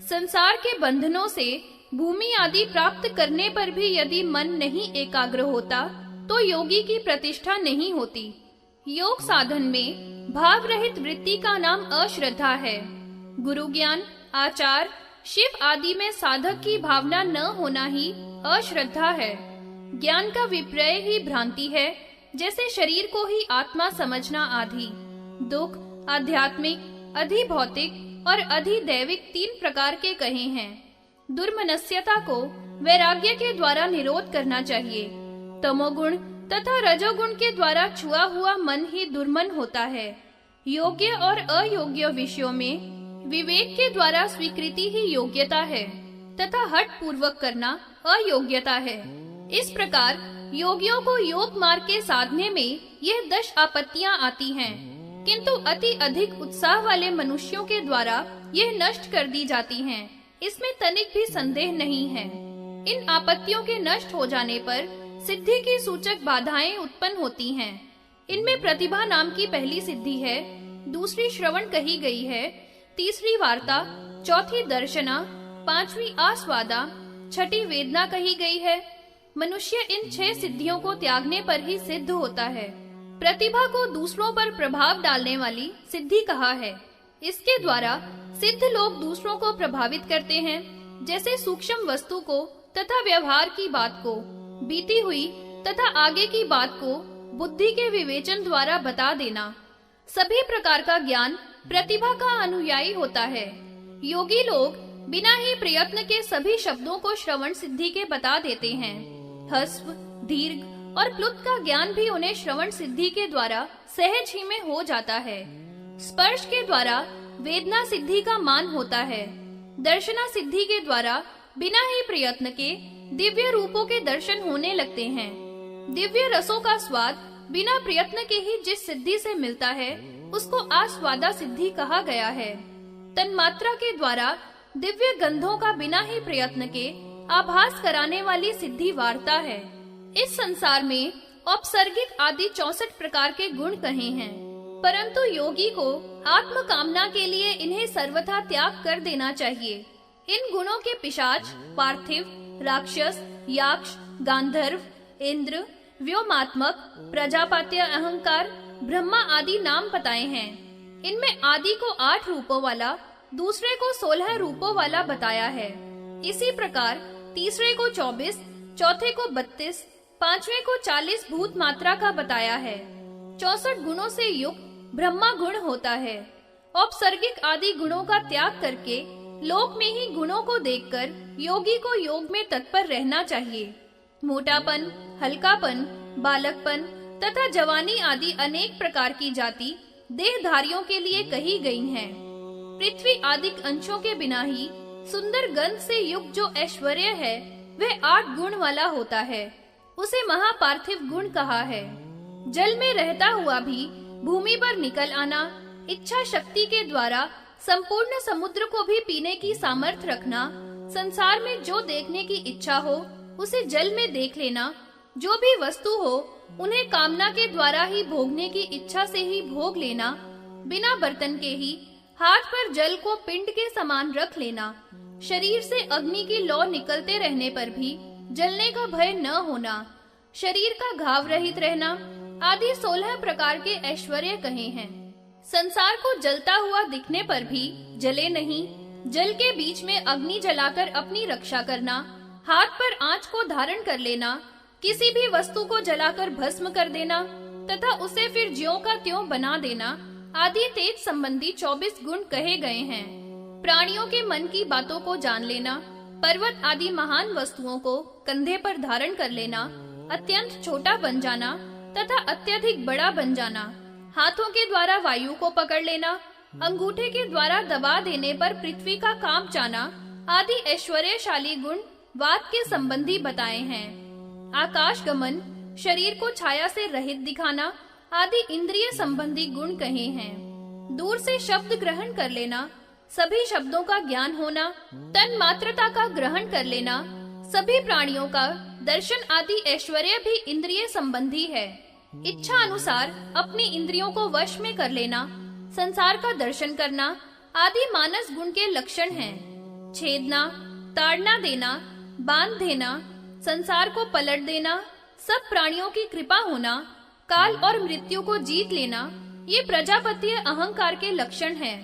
संसार के बंधनों से भूमि आदि प्राप्त करने पर भी यदि मन नहीं एकाग्र होता तो योगी की प्रतिष्ठा नहीं होती। योग साधन में भाव रहित वृत्ति का नाम अश्रद्धा है। गुरु ज्ञान, आचार, शिव आदि में साधक की भावना न होना ही अश्रद्धा है। ज्ञान का विपर्य ही भ्रांति है, जैसे शरीर को ही आत्मा समझना आदि। दुख आध्यात्मिक, अधिभौतिक और अधिदैविक 3 प्रकार के कहे हैं। दुर्मनस्यता को वैराग्य के द्वारा निरोध करना चाहिए। तमोगुण तथा रजोगुण के द्वारा छुआ हुआ मन ही दुर्मन होता है। योग्य और अयोग्य विषयों में विवेक के द्वारा स्वीकृति ही योग्यता है तथा हठ पूर्वक करना अयोग्यता है। इस प्रकार योगियों को योग मार्ग के साधने में यह 10 आपत्तियां आती हैं, किंतु अति अधिक उत्साह वाले मनुष्यों के द्वारा यह नष्ट कर दी जाती हैं। इसमें तनिक भी संदेह नहीं है। इन आपत्तियों के नष्ट हो जाने पर सिद्धि की सूचक बाधाएं उत्पन्न होती हैं। इनमें प्रतिभा नाम की पहली सिद्धि है, दूसरी श्रवण कही गई है, तीसरी वार्ता, चौथी दर्शना, 5वीं आस्वादा, 6ठी वेदना कही गई है। मनुष्य इन 6 सिद्धियों को त्यागने पर ही सिद्ध होता है। प्रतिभा को दूसरों पर प्रभाव डालने वाली सिद्धि कहा है। इसके द्वारा सिद्ध लोग दूसरों को प्रभावित करते हैं, जैसे सूक्ष्म वस्तु को तथा व्यवहार की बात को, बीती हुई तथा आगे की बात को बुद्धि के विवेचन द्वारा बता देना। सभी प्रकार का ज्ञान प्रतिभा का अनुयायी होता है। योगी लोग बिना ही प्रयत्न के सभी शब्दों को श्रवण सिद्धि के बता देते हैं। ह्रस्व, दीर्घ और प्लुत का ज्ञान भी उन्हें श्रवण सिद्धि के द्वारा सहज ही में हो जाता है। स्पर्श के द्वारा वेदना सिद्धि का मान होता है। दर्शना सिद्धि के द्वारा बिना ही प्रयत्न के दिव्य रूपों के दर्शन होने लगते हैं। दिव्य रसों का स्वाद बिना प्रयत्न के ही जिस सिद्धि से मिलता है उसको आस्वादा सिद्धि कहा गया है। तन्मात्रा के द्वारा दिव्य गंधों का बिना ही प्रयत्न के आभास कराने वाली सिद्धि वार्ता है। इस संसार में औपसर्गिक आदि 64 प्रकार के गुण कहे हैं, परंतु योगी को आत्म कामना के लिए इन्हें सर्वथा त्याग कर देना चाहिए। इन गुणों के पिशाच, पार्थिव, राक्षस, याक्ष, गांधर्व, इंद्र, व्योमात्मक, प्रजापत्य, अहंकार, ब्रह्मा आदि नाम बताए हैं। इनमें आदि को 8 रूपों वाला, दूसरे को 16 रूपों वाला बताया है। इसी प्रकार तीसरे को 24, चौथे को 32, पांचवें को 40 भूत मात्रा का बताया है। 64 गुणों से युक्त ब्रह्मा गुण होता है। औपसर्गिक आदि गुणों का त्याग करके लोक में ही गुणों को देखकर योगी को योग में तत्पर रहना चाहिए। मोटापन, हल्कापन, बालकपन तथा जवानी आदि अनेक प्रकार की जाति देहधारियों के लिए कही गई हैं। पृथ्वी आदि अंशों के बिना ही सुंदर गंध से युक्त जो ऐश्वर्य है वह 8 गुण वाला होता है, उसे महापार्थिव गुण कहा है। जल में रहता हुआ भी भूमि पर निकल आना, इच्छा शक्ति के द्वारा संपूर्ण समुद्र को भी पीने की सामर्थ्य रखना, संसार में जो देखने की इच्छा हो उसे जल में देख लेना, जो भी वस्तु हो उन्हें कामना के द्वारा ही भोगने की इच्छा से ही भोग लेना, बिना बर्तन के ही हाथ पर जल को पिंड के समान रख लेना, शरीर से अग्नि की लौ निकलते रहने पर भी जलने का भय न होना, शरीर का घाव रहित रहना आदि 16 प्रकार के ऐश्वर्य कहे हैं। संसार को जलता हुआ दिखने पर भी जले नहीं, जल के बीच में अग्नि जलाकर अपनी रक्षा करना, हाथ पर आंच को धारण कर लेना, किसी भी वस्तु को जलाकर भस्म कर देना तथा उसे फिर ज्यों का त्यों बना देना आदि तेज संबंधी 24 गुण कहे गए हैं। प्राणियों के मन की बातों को जान लेना, पर्वत आदि महान वस्तुओं को कंधे पर धारण कर लेना, अत्यंत छोटा बन जाना तथा अत्यधिक बड़ा बन जाना, हाथों के द्वारा वायु को पकड़ लेना, अंगूठे के द्वारा दबा देने पर पृथ्वी का कांप जाना आदि ऐश्वर्यशाली गुण वात के संबंधी बताए हैं। आकाश गमन, शरीर को छाया से रहित दिखाना आदि इंद्रिय संबंधी गुण कहे हैं। दूर से शब्द ग्रहण कर लेना, सभी शब्दों का ज्ञान होना, तन मात्रता का ग्रहण कर लेना, सभी प्राणियों का दर्शन आदि ऐश्वर्य भी इंद्रिय संबंधी है। इच्छा अनुसार अपनी इंद्रियों को वश में कर लेना, संसार का दर्शन करना आदि मानस गुण के लक्षण हैं। छेदना, ताड़ना देना, बांध देना, संसार को पलट देना, सब प्राणियों की कृपा होना, काल और मृत्यु को जीत लेना, ये प्रजापतीय अहंकार के लक्षण हैं।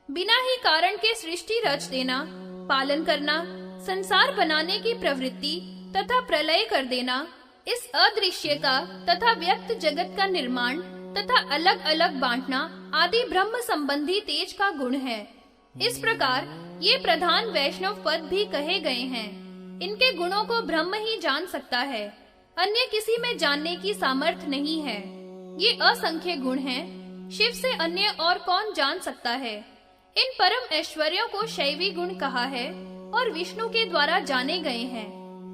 बिना ही कारण के सृष्टि रच देना, पालन करना, संसार बनाने की प्रवृत्ति तथा प्रलय कर देना, इस अदृश्य का तथा व्यक्त जगत का निर्माण तथा अलग अलग बांटना आदि ब्रह्म संबंधी तेज का गुण है। इस प्रकार ये प्रधान वैष्णव पद भी कहे गए हैं। इनके गुणों को ब्रह्म ही जान सकता है, अन्य किसी में जानने की सामर्थ्य नहीं है। ये असंख्य गुण हैं, शिव से अन्य और कौन जान सकता है। इन परम ऐश्वर्यों को शैवी गुण कहा है और विष्णु के द्वारा जाने गए हैं।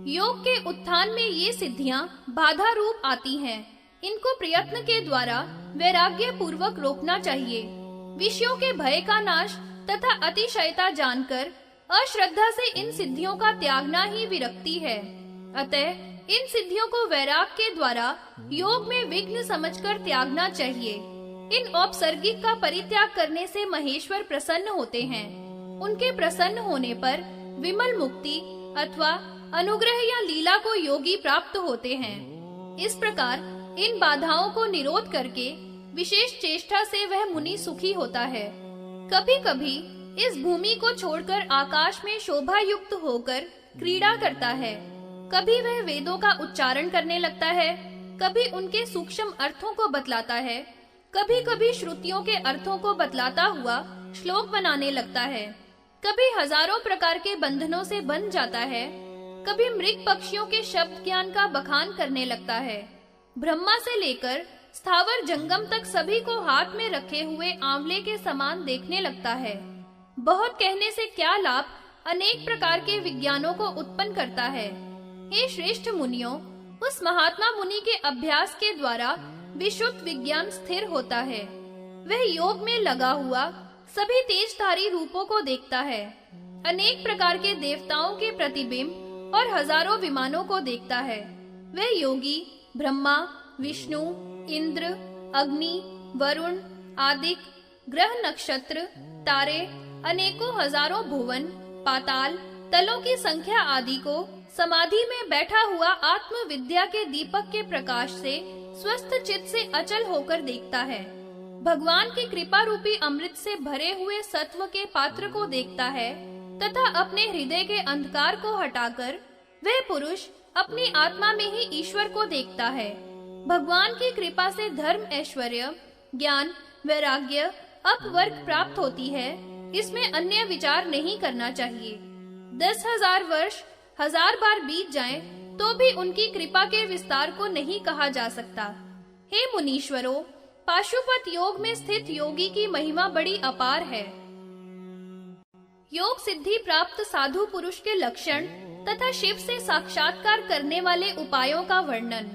योग के उत्थान में ये सिद्धियां बाधा रूप आती हैं। इनको प्रयत्न के द्वारा वैराग्य पूर्वक रोकना चाहिए। विषयों के भय का नाश तथा अतिशयता जानकर अश्रद्धा से इन सिद्धियों का त्यागना ही विरक्ति है। अतः इन सिद्धियों को वैराग के द्वारा योग में विघ्न समझकर त्यागना चाहिए। इन औपसर्गिक का परित्याग करने से महेश्वर प्रसन्न होते हैं। उनके प्रसन्न होने पर विमल मुक्ति अथवा अनुग्रह या लीला को योगी प्राप्त होते हैं। इस प्रकार इन बाधाओं को निरोध करके विशेष चेष्टा से वह मुनि सुखी होता है। कभी कभी इस भूमि को छोड़कर आकाश में शोभा युक्त होकर क्रीड़ा करता है। कभी वह वेदों का उच्चारण करने लगता है, कभी उनके सूक्ष्म अर्थों को बतलाता है, कभी कभी श्रुतियों के अर्थों को बतलाता हुआ श्लोक बनाने लगता है, कभी हजारों प्रकार के बंधनों से बंध जाता है, कभी मृग पक्षियों के शब्द ज्ञान का बखान करने लगता है। ब्रह्मा से लेकर स्थावर जंगम तक सभी को हाथ में रखे हुए आंवले के समान देखने लगता है। बहुत कहने से क्या लाभ अनेक प्रकार के विज्ञानों को उत्पन्न करता है। हे श्रेष्ठ मुनियों, उस महात्मा मुनि के अभ्यास के द्वारा विशुद्ध विज्ञान स्थिर होता है। वह योग में लगा हुआ सभी तेजधारी रूपों को देखता है, अनेक प्रकार के देवताओं के प्रतिबिंब और हजारों विमानों को देखता है। वह योगी ब्रह्मा, विष्णु, इंद्र, अग्नि, वरुण, आदित्य, ग्रह, नक्षत्र, तारे, अनेकों हजारों भुवन, पाताल, तलों की संख्या आदि को समाधि में बैठा हुआ आत्म विद्या के दीपक के प्रकाश से स्वस्थ चित्त से अचल होकर देखता है। भगवान की कृपा रूपी अमृत से भरे हुए सत्व के पात्र को देखता है तथा अपने हृदय के अंधकार को हटाकर वह पुरुष अपनी आत्मा में ही ईश्वर को देखता है। भगवान की कृपा से धर्म, ऐश्वर्य, ज्ञान, वैराग्य, अपवर्ग प्राप्त होती है। इसमें अन्य विचार नहीं करना चाहिए। 10,000 वर्ष 1000 बार बीत जाएं, तो भी उनकी कृपा के विस्तार को नहीं कहा जा सकता। हे मुनीश्वरों, पाशुपत योग में स्थित योगी की महिमा बड़ी अपार है। योग सिद्धि प्राप्त साधु पुरुष के लक्षण तथा शिव से साक्षात्कार करने वाले उपायों का वर्णन।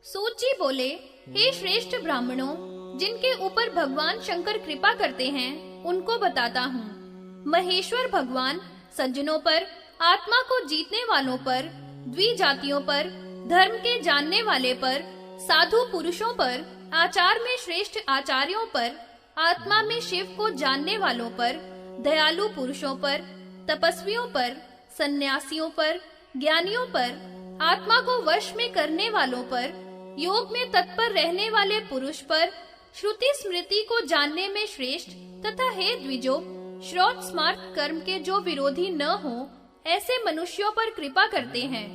सूत जी बोले, हे श्रेष्ठ ब्राह्मणों, जिनके ऊपर भगवान शंकर कृपा करते हैं उनको बताता हूँ। महेश्वर भगवान सज्जनों पर, आत्मा को जीतने वालों पर, द्विजातियों पर, धर्म के जानने वाले पर, साधु पुरुषों पर, आचार में श्रेष्ठ आचार्यों पर, आत्मा में शिव को जानने वालों पर, दयालु पुरुषों पर, तपस्वियों पर, सन्यासियों पर, ज्ञानियों पर, आत्मा को वश में करने वालों पर, योग में तत्पर रहने वाले पुरुष पर, श्रुति स्मृति को जानने में श्रेष्ठ तथा हे द्विजो, श्रौत स्मार्त कर्म के जो विरोधी न हो, ऐसे मनुष्यों पर कृपा करते हैं।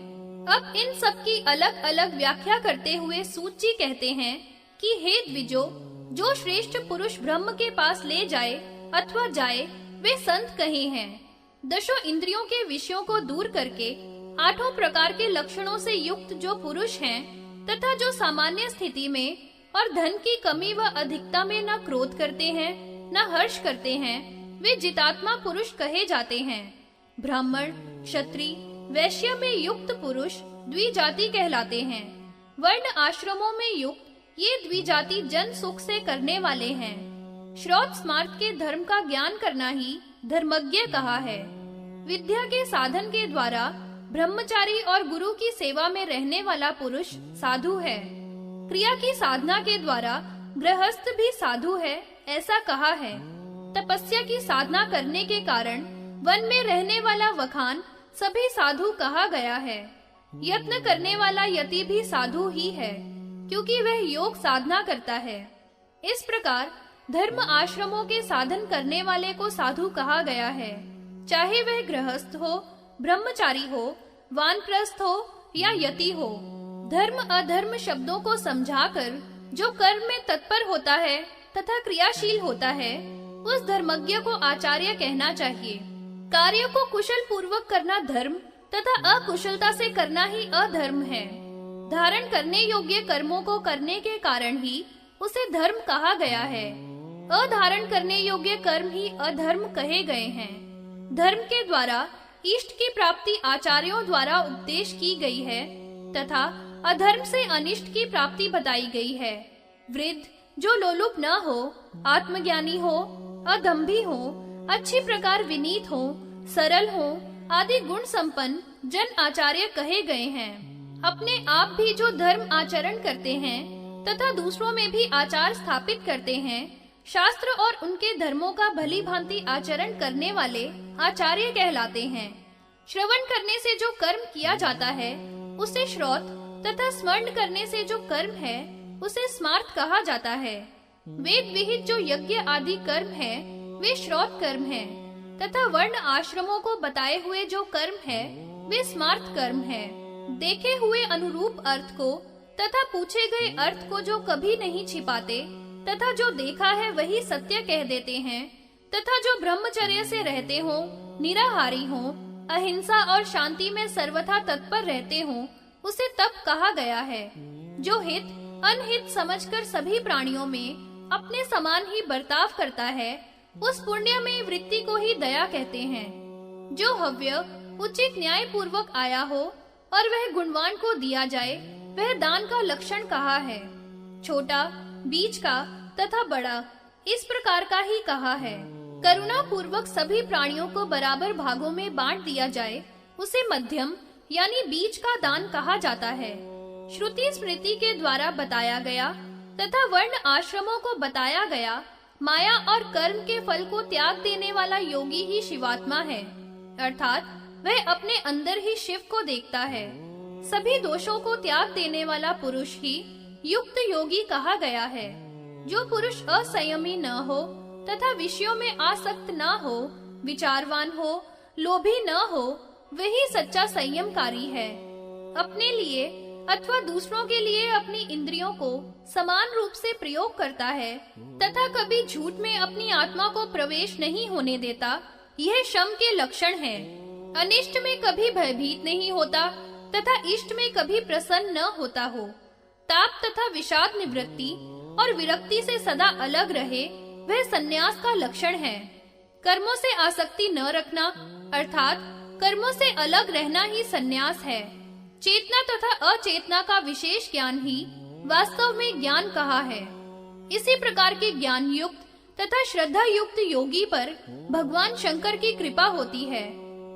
अब इन सब की अलग अलग व्याख्या करते हुए सूत जी कहते हैं कि हे द्विजो, जो श्रेष्ठ पुरुष ब्रह्म के पास ले जाए अथवा जाए वे संत कहे हैं। दशों इंद्रियों के विषयों को दूर करके आठों प्रकार के लक्षणों से युक्त जो पुरुष हैं तथा जो सामान्य स्थिति में और धन की कमी व अधिकता में न क्रोध करते हैं न हर्ष करते हैं, वे जितात्मा पुरुष कहे जाते हैं। ब्राह्मण, क्षत्रिय, वैश्य में युक्त पुरुष द्विजाति कहलाते हैं। वर्ण आश्रमों में युक्त ये द्विजाति जन सुख से करने वाले हैं। श्रौत स्मार्त के धर्म का ज्ञान करना ही धर्मज्ञ कहा है। विद्या के साधन के द्वारा ब्रह्मचारी और गुरु की सेवा में रहने वाला पुरुष साधु है। क्रिया की साधना के द्वारा गृहस्थ भी साधु है, ऐसा कहा है। तपस्या की साधना करने के कारण वन में रहने वाला वखान सभी साधु कहा गया है। यत्न करने वाला यति भी साधु ही है, क्योंकि वह योग साधना करता है। इस प्रकार धर्म आश्रमों के साधन करने वाले को साधु कहा गया है, चाहे वह गृहस्थ हो, ब्रह्मचारी हो, वानप्रस्थ हो या यति हो। धर्म अधर्म शब्दों को समझाकर जो कर्म में तत्पर होता है तथा क्रियाशील होता है, उस धर्मज्ञ को आचार्य कहना चाहिए। कार्य को कुशल पूर्वक करना धर्म तथा अकुशलता से करना ही अधर्म है। धारण करने योग्य कर्मों को करने के कारण ही उसे धर्म कहा गया है। अधारण करने योग्य कर्म ही अधर्म कहे गए हैं। धर्म के द्वारा इष्ट की प्राप्ति आचार्यों द्वारा उपदेश की गई है तथा अधर्म से अनिष्ट की प्राप्ति बताई गई है। वृद्ध जो लोलुप न हो, आत्मज्ञानी हो, अदम्भी हो, अच्छी प्रकार विनीत हो, सरल हो आदि गुण संपन्न जन आचार्य कहे गए हैं। अपने आप भी जो धर्म आचरण करते हैं तथा दूसरों में भी आचार स्थापित करते हैं, शास्त्र और उनके धर्मों का भली भांति आचरण करने वाले आचार्य कहलाते हैं। श्रवण करने से जो कर्म किया जाता है उसे श्रौत तथा स्मरण करने से जो कर्म है उसे स्मार्त कहा जाता है। वेद विहित जो यज्ञ आदि कर्म है वे श्रौत कर्म है तथा वर्ण आश्रमों को बताए हुए जो कर्म है वे स्मार्त कर्म है। देखे हुए अनुरूप अर्थ को तथा पूछे गए अर्थ को जो कभी नहीं छिपाते तथा जो देखा है वही सत्य कह देते हैं तथा जो ब्रह्मचर्य से रहते हो, निराहारी हो, अहिंसा और शांति में सर्वथा तत्पर रहते हो, उसे तप कहा गया है। जो हित अनहित समझकर सभी प्राणियों में अपने समान ही बर्ताव करता है, उस पुण्य में वृत्ति को ही दया कहते हैं। जो हव्य उचित न्याय पूर्वक आया हो और वह गुणवान को दिया जाए, वह दान का लक्षण कहा है। छोटा, बीच का तथा बड़ा इस प्रकार का ही कहा है। करुणा पूर्वक सभी प्राणियों को बराबर भागों में बांट दिया जाए, उसे मध्यम यानी बीच का दान कहा जाता है। श्रुति स्मृति के द्वारा बताया गया तथा वर्ण आश्रमों को बताया गया माया और कर्म के फल को त्याग देने वाला योगी ही शिवात्मा है, अर्थात वह अपने अंदर ही शिव को देखता है। सभी दोषों को त्याग देने वाला पुरुष ही युक्त योगी कहा गया है। जो पुरुष असंयमी न हो तथा विषयों में आसक्त न हो, विचारवान हो, लोभी न हो, वही सच्चा संयमकारी है। अपने लिए अथवा दूसरों के लिए अपनी इंद्रियों को समान रूप से प्रयोग करता है तथा कभी झूठ में अपनी आत्मा को प्रवेश नहीं होने देता, यह शम के लक्षण है। अनिष्ट में कभी भयभीत नहीं होता तथा इष्ट में कभी प्रसन्न न होता हो। ताप तथा विषाद निवृत्ति और विरक्ति से सदा अलग रहे, वह सन्यास का लक्षण है। कर्मों से आसक्ति न रखना अर्थात कर्मों से अलग रहना ही सन्यास है। चेतना तथा अचेतना का विशेष ज्ञान ही वास्तव में ज्ञान कहा है। इसी प्रकार के ज्ञान युक्त तथा श्रद्धा युक्त योगी पर भगवान शंकर की कृपा होती है,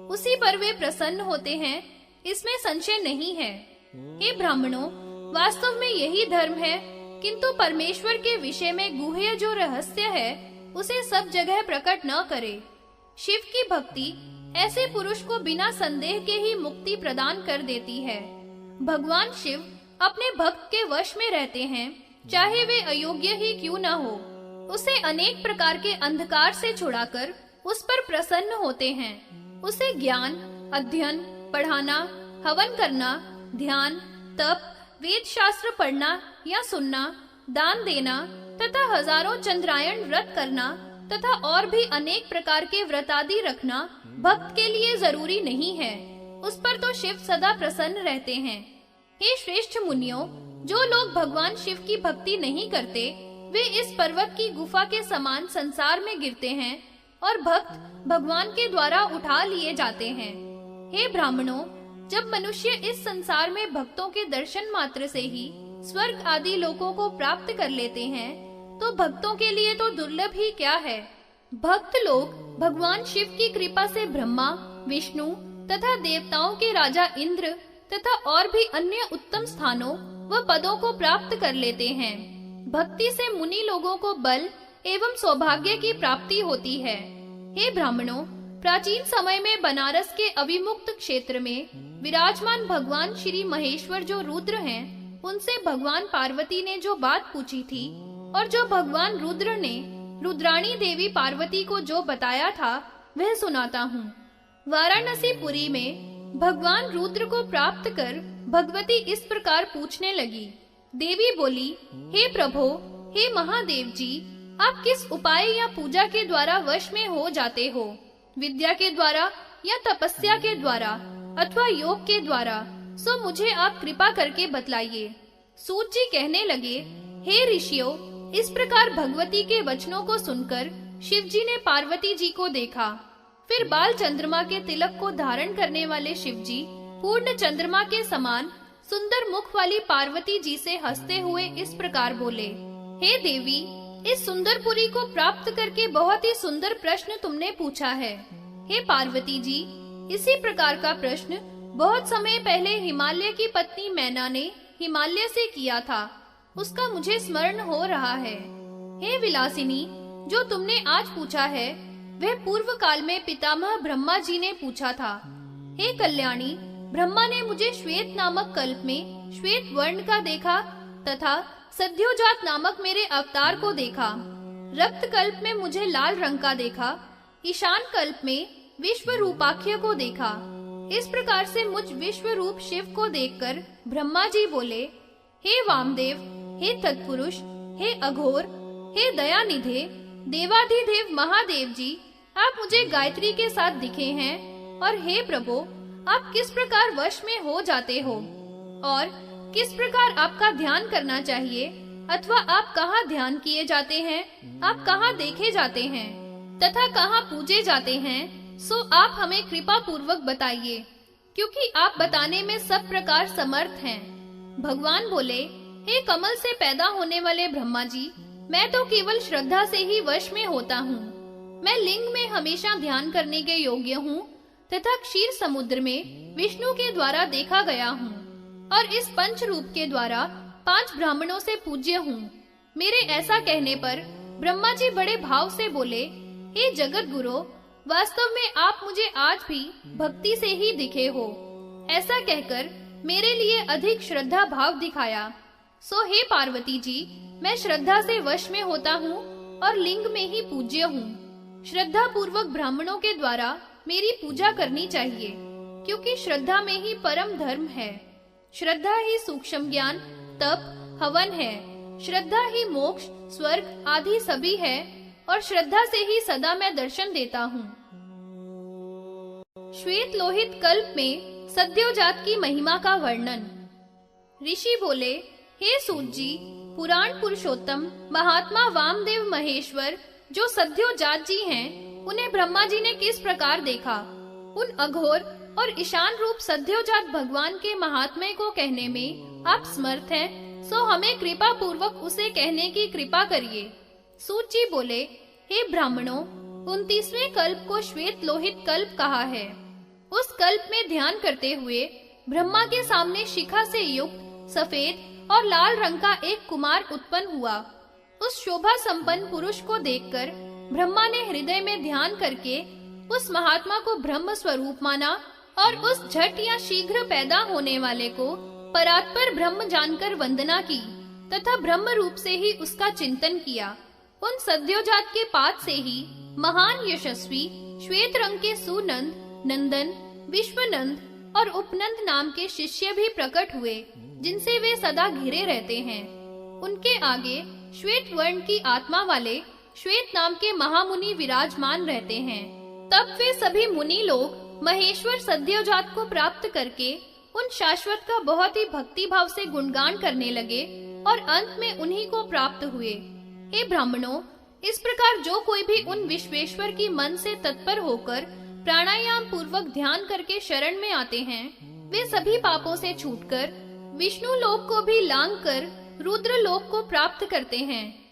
उसी पर वे प्रसन्न होते हैं, इसमें संशय नहीं है। हे ब्राह्मणों, वास्तव में यही धर्म है, किंतु परमेश्वर के विषय में गुह्य जो रहस्य है उसे सब जगह प्रकट न करे। शिव की भक्ति ऐसे पुरुष को बिना संदेह के ही मुक्ति प्रदान कर देती है। भगवान शिव अपने भक्त के वश में रहते हैं, चाहे वे अयोग्य ही क्यों न हो। उसे अनेक प्रकार के अंधकार से छुड़ाकर उस पर प्रसन्न होते हैं। उसे ज्ञान, अध्ययन, पढ़ाना, हवन करना, ध्यान, तप, वेद शास्त्र पढ़ना या सुनना, दान देना तथा हजारों चंद्रायण व्रत करना तथा और भी अनेक प्रकार के व्रतादि रखना भक्त के लिए जरूरी नहीं है। उस पर तो शिव सदा प्रसन्न रहते हैं। हे श्रेष्ठ मुनियों, जो लोग भगवान शिव की भक्ति नहीं करते वे इस पर्वत की गुफा के समान संसार में गिरते हैं और भक्त भगवान के द्वारा उठा लिए जाते हैं। हे ब्राह्मणों, जब मनुष्य इस संसार में भक्तों के दर्शन मात्र से ही स्वर्ग आदि लोकों को प्राप्त कर लेते हैं, तो भक्तों के लिए तो दुर्लभ ही क्या है। भक्त लोग भगवान शिव की कृपा से ब्रह्मा, विष्णु तथा देवताओं के राजा इंद्र तथा और भी अन्य उत्तम स्थानों व पदों को प्राप्त कर लेते हैं। भक्ति से मुनि लोगों को बल एवं सौभाग्य की प्राप्ति होती है। हे ब्राह्मणों, प्राचीन समय में बनारस के अविमुक्त क्षेत्र में विराजमान भगवान श्री महेश्वर जो रुद्र हैं, उनसे भगवान पार्वती ने जो बात पूछी थी और जो भगवान रुद्र ने रुद्राणी देवी पार्वती को जो बताया था वह सुनाता हूँ। वाराणसी पुरी में भगवान रुद्र को प्राप्त कर भगवती इस प्रकार पूछने लगी। देवी बोली, हे प्रभो, हे महादेव जी, आप किस उपाय या पूजा के द्वारा वश में हो जाते हो? विद्या के द्वारा या तपस्या के द्वारा अथवा योग के द्वारा? सो मुझे आप कृपा करके बतलाइए। सूत जी कहने लगे, हे ऋषियों, इस प्रकार भगवती के वचनों को सुनकर शिव जी ने पार्वती जी को देखा। फिर बाल चंद्रमा के तिलक को धारण करने वाले शिव जी पूर्ण चंद्रमा के समान सुंदर मुख वाली पार्वती जी से हंसते हुए इस प्रकार बोले, हे देवी, इस सुंदरपुरी को प्राप्त करके बहुत ही सुंदर प्रश्न तुमने पूछा है। हे पार्वती जी, इसी प्रकार का प्रश्न बहुत समय पहले हिमालय की पत्नी मैना ने हिमालय से किया था, उसका मुझे स्मरण हो रहा है। हे विलासिनी, जो तुमने आज पूछा है वह पूर्व काल में पितामह ब्रह्मा जी ने पूछा था। हे कल्याणी, ब्रह्मा ने मुझे श्वेत नामक कल्प में श्वेत वर्ण का देखा तथा सद्योजात नामक मेरे अवतार को देखा। रक्त कल्प में मुझे लाल रंग का देखा। ईशान कल्प में विश्व रूपाख्य को देखा। इस प्रकार से मुझ विश्व रूप शिव को देखकर ब्रह्मा जी बोले, हे वामदेव, हे तत्पुरुष, हे अघोर, हे दयानिधे, देवाधिदेव महादेव जी, आप मुझे गायत्री के साथ दिखे हैं और हे प्रभु, आप किस प्रकार वश में हो जाते हो और किस प्रकार आपका ध्यान करना चाहिए अथवा आप कहाँ ध्यान किए जाते हैं, आप कहाँ देखे जाते हैं तथा कहाँ पूजे जाते हैं, सो आप हमें कृपा पूर्वक बताइए, क्योंकि आप बताने में सब प्रकार समर्थ हैं। भगवान बोले, हे कमल से पैदा होने वाले ब्रह्मा जी, मैं तो केवल श्रद्धा से ही वश में होता हूँ। मैं लिंग में हमेशा ध्यान करने के योग्य हूँ तथा क्षीर समुद्र में विष्णु के द्वारा देखा गया हूँ और इस पंच रूप के द्वारा 5 ब्राह्मणों से पूज्य हूँ। मेरे ऐसा कहने पर ब्रह्मा जी बड़े भाव से बोले, हे जगत गुरु, वास्तव में आप मुझे आज भी भक्ति से ही दिखे हो। ऐसा कहकर मेरे लिए अधिक श्रद्धा भाव दिखाया। सो हे पार्वती जी, मैं श्रद्धा से वश में होता हूँ और लिंग में ही पूज्य हूँ। श्रद्धा पूर्वक ब्राह्मणों के द्वारा मेरी पूजा करनी चाहिए, क्योंकि श्रद्धा में ही परम धर्म है। श्रद्धा ही सूक्ष्म ज्ञान, तप, हवन है। श्रद्धा ही मोक्ष, स्वर्ग आदि सभी है और श्रद्धा से ही सदा मैं दर्शन देता हूँ। श्वेत लोहित कल्प में सद्योजात की महिमा का वर्णन। ऋषि बोले, हे सूत जी, पुराण पुरुषोत्तम महात्मा वामदेव महेश्वर जो सद्योजात जी हैं, उन्हें ब्रह्मा जी ने किस प्रकार देखा। उन अघोर और ईशान रूप सद्योजात भगवान के महात्म्य को कहने में आप समर्थ हैं, सो हमें कृपा पूर्वक उसे कहने की कृपा करिए। सूत जी बोले, हे ब्राह्मणों, 29वें कल्प को श्वेत लोहित कल्प कहा है। उस कल्प में ध्यान करते हुए ब्रह्मा के सामने शिखा से युक्त सफेद और लाल रंग का एक कुमार उत्पन्न हुआ। उस शोभा संपन्न पुरुष को देखकर ब्रह्मा ने हृदय में ध्यान करके उस महात्मा को ब्रह्म स्वरूप माना और उस झट या शीघ्र पैदा होने वाले को परात्पर ब्रह्म जानकर वंदना की तथा ब्रह्म रूप से ही उसका चिंतन किया। उन सद्योजात के पाद से ही महान यशस्वी श्वेत रंग के सुनंद, नंदन, विश्वनंद और उपनंद नाम के शिष्य भी प्रकट हुए, जिनसे वे सदा घिरे रहते हैं। उनके आगे श्वेत वर्ण की आत्मा वाले श्वेत नाम के महामुनि विराजमान रहते हैं। तब वे सभी मुनि लोग महेश्वर सद्योजात को प्राप्त करके उन शाश्वत का बहुत ही भक्ति भाव से गुणगान करने लगे और अंत में उन्हीं को प्राप्त हुए। हे ब्राह्मणों, इस प्रकार जो कोई भी उन विश्वेश्वर की मन से तत्पर होकर प्राणायाम पूर्वक ध्यान करके शरण में आते हैं, वे सभी पापों से छूटकर विष्णु लोक को भी लांघकर रुद्र लोक को प्राप्त करते हैं।